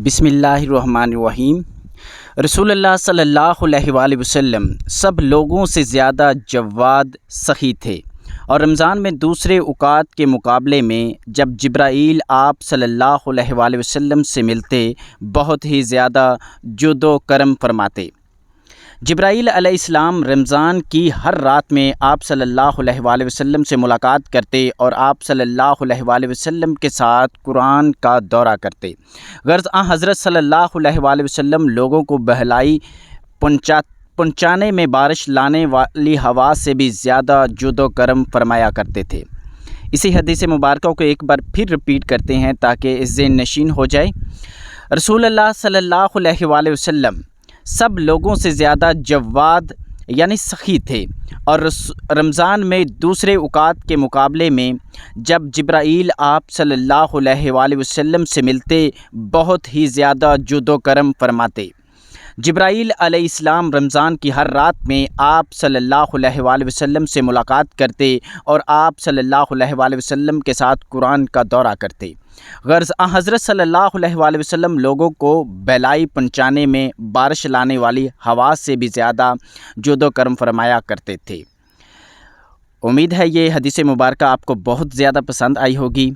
بسم اللہ الرحمن الرحیم۔ رسول اللہ صلی اللہ علیہ وآلہ وسلم سب لوگوں سے زیادہ جواد، سخی تھے، اور رمضان میں دوسرے اوقات کے مقابلے میں جب جبرائیل آپ صلی اللہ علیہ وآلہ وسلم سے ملتے بہت ہی زیادہ جود و کرم فرماتے۔ جبرائیل علیہ السلام رمضان کی ہر رات میں آپ صلی اللہ علیہ وآلہ وسلم سے ملاقات کرتے اور آپ صلی اللہ علیہ وآلہ وسلم کے ساتھ قرآن کا دورہ کرتے۔ غرض حضرت صلی اللہ علیہ وآلہ وسلم لوگوں کو بہلائی پہنچانے میں بارش لانے والی ہوا سے بھی زیادہ جود و کرم فرمایا کرتے تھے۔ اسی حدیث مبارکہ کو ایک بار پھر رپیٹ کرتے ہیں تاکہ ذہن نشین ہو جائے۔ رسول اللہ صلی اللہ علیہ وآلہ وسلم سب لوگوں سے زیادہ جواد یعنی سخی تھے، اور رمضان میں دوسرے اوقات کے مقابلے میں جب جبرائیل آپ صلی اللہ علیہ وآلہ وسلم سے ملتے بہت ہی زیادہ جود و کرم فرماتے۔ جبرائیل علیہ السلام رمضان کی ہر رات میں آپ صلی اللہ علیہ وآلہ وسلم سے ملاقات کرتے اور آپ صلی اللہ علیہ وآلہ وسلم کے ساتھ قرآن کا دورہ کرتے۔ غرض حضرت صلی اللہ علیہ وآلہ وسلم لوگوں کو بہلائی پہنچانے میں بارش لانے والی ہوا سے بھی زیادہ جود و کرم فرمایا کرتے تھے۔ امید ہے یہ حدیث مبارکہ آپ کو بہت زیادہ پسند آئی ہوگی۔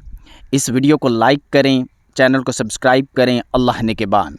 اس ویڈیو کو لائک کریں، چینل کو سبسکرائب کریں۔ اللہ نگہبان۔